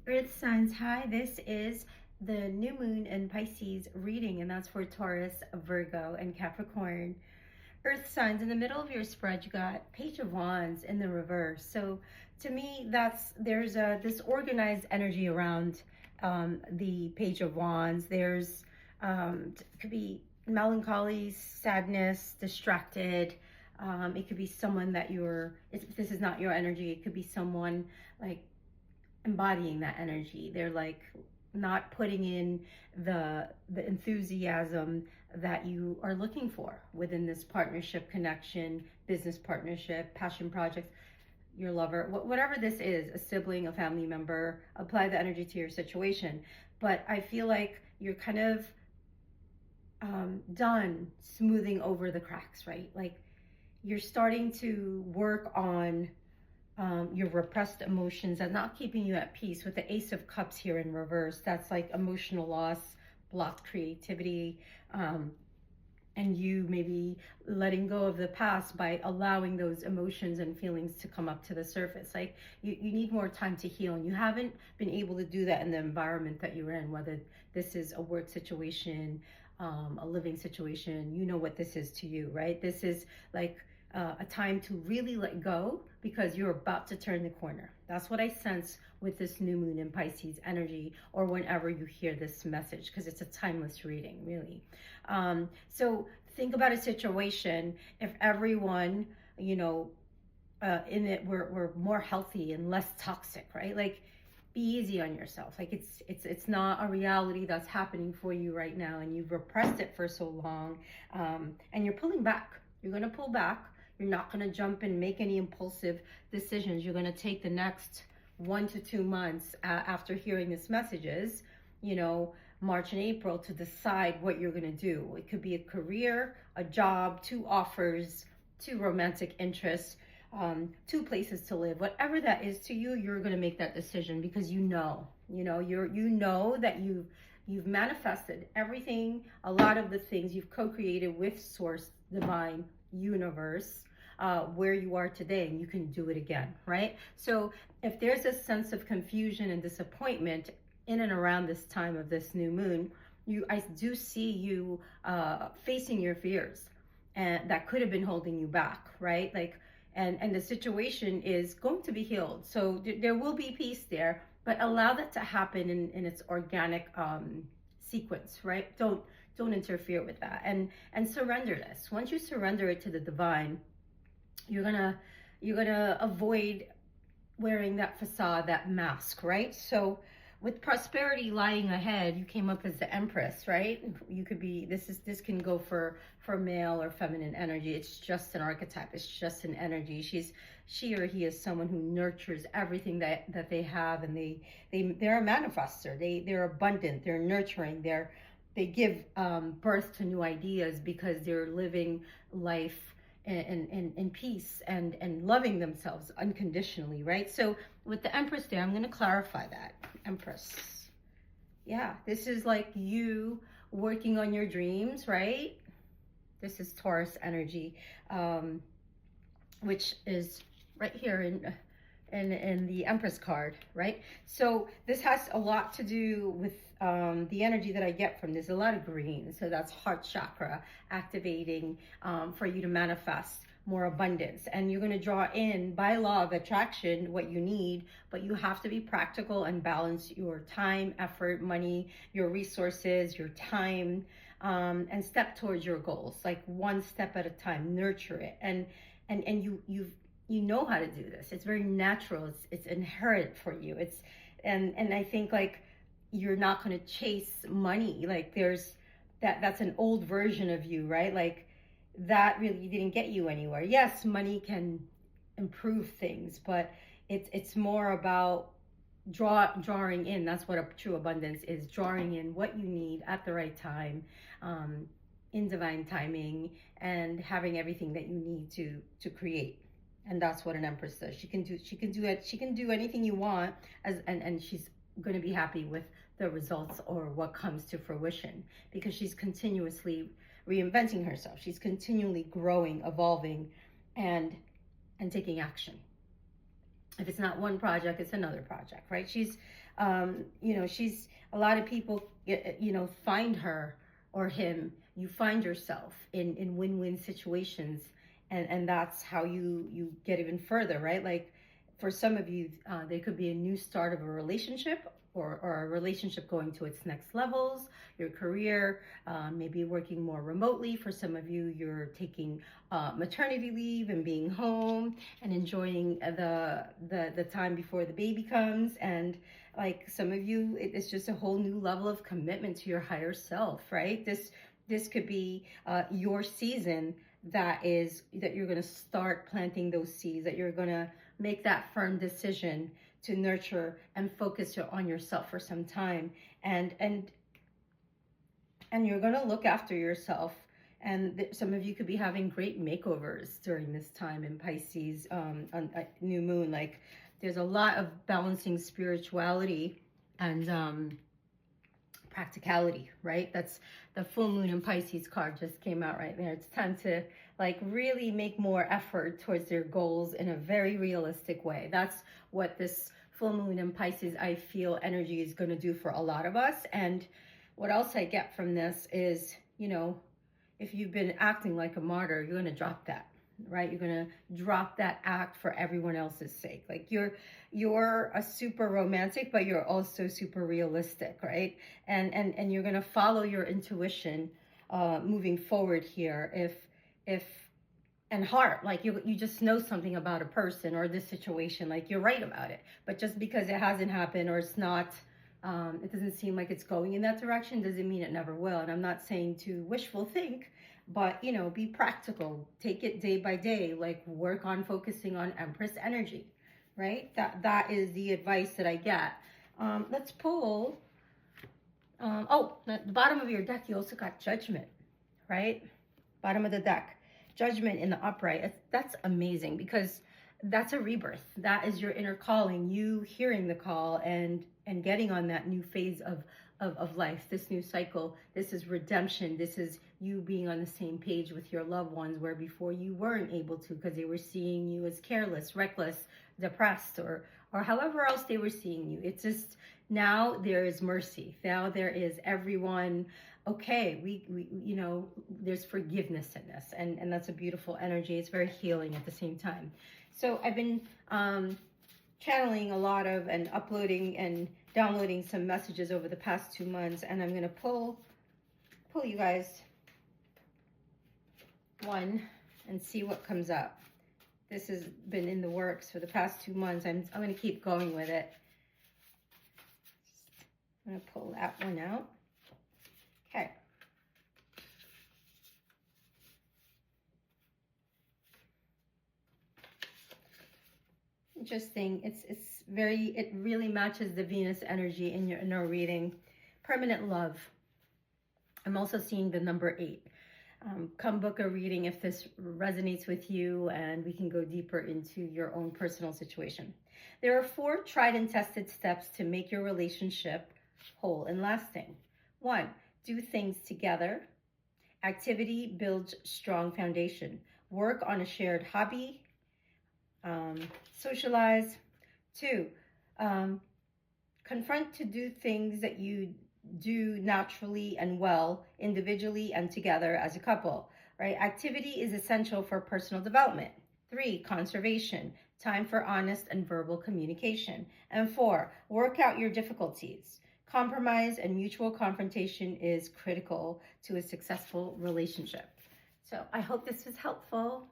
Earth signs, hi, this is the new moon in Pisces reading, and that's for Taurus, Virgo, and Capricorn. Earth signs, in the middle of your spread, you got Page of Wands in the reverse. So to me, there's this organized energy around the Page of Wands. There's could be melancholy, sadness, distracted. It could be someone that if this is not your energy, it could be someone like embodying that energy. They're like not putting in the enthusiasm that you are looking for within this partnership, connection, business partnership, passion projects, your lover, whatever this is, a sibling, a family member. Apply the energy to your situation. But I feel like you're kind of done smoothing over the cracks, right? Like you're starting to work on your repressed emotions and not keeping you at peace. With the Ace of Cups here in reverse, that's like emotional loss, blocked creativity, and you maybe letting go of the past by allowing those emotions and feelings to come up to the surface. Like you need more time to heal, and you haven't been able to do that in the environment that you're in, whether this is a work situation, a living situation. You know what this is to you, right? This is like a time to really let go because you're about to turn the corner. That's what I sense with this new moon in Pisces energy, or whenever you hear this message, because it's a timeless reading, really. So think about a situation. If everyone, you know, in it were more healthy and less toxic, right? Like, be easy on yourself. Like it's not a reality that's happening for you right now, and you've repressed it for so long, and you're pulling back. You're gonna pull back. You're not gonna jump and make any impulsive decisions. You're gonna take the next 1 to 2 months after hearing these messages, you know, March and April, to decide what you're gonna do. It could be a career, a job, two offers, two romantic interests, two places to live. Whatever that is to you, you're gonna make that decision because you know that you've manifested everything, a lot of the things you've co-created with source, divine, universe, where you are today, and you can do it again, right? So if there's a sense of confusion and disappointment in and around this time of this new moon, I do see you facing your fears, and that could have been holding you back, right? Like, and the situation is going to be healed. So there will be peace there, but allow that to happen in its organic sequence, right? Don't interfere with that, and surrender this. Once you surrender it to the divine, you're gonna avoid wearing that facade, that mask, right? So with prosperity lying ahead, you came up as the Empress, right? You could be, this can go for male or feminine energy. It's just an archetype. It's just an energy. She or he is someone who nurtures everything that they have, and they're a manifester. They're abundant. They're nurturing. They give birth to new ideas because they're living life in peace and loving themselves unconditionally, right? So with the Empress there, I'm going to clarify that. Empress. Yeah, this is like you working on your dreams, right? This is Taurus energy, which is right here in the Empress card, right? So this has a lot to do with the energy that I get from this. A lot of green, so that's heart chakra activating for you to manifest more abundance, and you're going to draw in by law of attraction what you need, but you have to be practical and balance your time, effort, money, your resources, your time, and step towards your goals, like one step at a time. Nurture it, and you know how to do this. It's very natural. It's inherent for you. And I think, like, you're not going to chase money. Like, that's an old version of you, right? Like, that really didn't get you anywhere. Yes, money can improve things, but it's more about drawing in. That's what a true abundance is: drawing in what you need at the right time, in divine timing, and having everything that you need to create. And that's what an Empress does. She can do anything you want, and she's going to be happy with the results or what comes to fruition, because she's continuously reinventing herself. She's continually growing, evolving, and taking action. If it's not one project, it's another project, right? She's, you know, she's, a lot of people, you know, find her or him, you find yourself in win-win situations. And that's how you get even further, right? Like for some of you, there could be a new start of a relationship, or a relationship going to its next levels, your career, maybe working more remotely. For some of you, you're taking maternity leave and being home and enjoying the time before the baby comes. And like some of you, it's just a whole new level of commitment to your higher self, right? This could be your season, that you're going to start planting those seeds, that you're going to make that firm decision to nurture and focus on yourself for some time, and you're going to look after yourself. And some of you could be having great makeovers during this time in Pisces, on new moon. Like there's a lot of balancing spirituality and practicality, right? That's the full moon in Pisces card just came out right there. It's time to like really make more effort towards their goals in a very realistic way. That's what this full moon in Pisces, I feel energy is going to do for a lot of us. And what else I get from this is, you know, if you've been acting like a martyr, you're going to drop that, right? You're going to drop that act for everyone else's sake. Like you're a super romantic, but you're also super realistic, right? And you're going to follow your intuition moving forward here. If and heart, like you just know something about a person or this situation, like you're right about it. But just because it hasn't happened, or it's not, it doesn't seem like it's going in that direction, doesn't mean it never will. And I'm not saying to wishful think, but you know, be practical, take it day by day, like work on focusing on Empress energy, right? That is the advice that I get. Let's pull, oh, at the bottom of your deck, you also got Judgment, right? Bottom of the deck, Judgment in the upright. That's amazing, because that's a rebirth. That is your inner calling, you hearing the call and getting on that new phase of life, this new cycle. This is redemption. This is you being on the same page with your loved ones, where before you weren't able to, because they were seeing you as careless, reckless, depressed, or however else they were seeing you. It's just, now there is mercy. Now there is everyone, okay, we you know, there's forgiveness in this, and that's a beautiful energy. It's very healing at the same time. So I've been channeling a lot of, and uploading and downloading some messages over the past 2 months, and I'm going to pull you guys one and see what comes up. This has been in the works for the past 2 months. I'm going to keep going with it. I'm going to pull that one out. Okay. Interesting. It really matches the Venus energy in your reading. Permanent love. I'm also seeing the number 8. Come book a reading if this resonates with you, and we can go deeper into your own personal situation. There are 4 tried and tested steps to make your relationship whole and lasting. 1, do things together. Activity builds strong foundation. Work on a shared hobby. Socialize. 2, confront to do things that you do naturally and well, individually and together as a couple, right? Activity is essential for personal development. 3, conservation, time for honest and verbal communication. And 4, work out your difficulties. Compromise and mutual confrontation is critical to a successful relationship. So I hope this was helpful.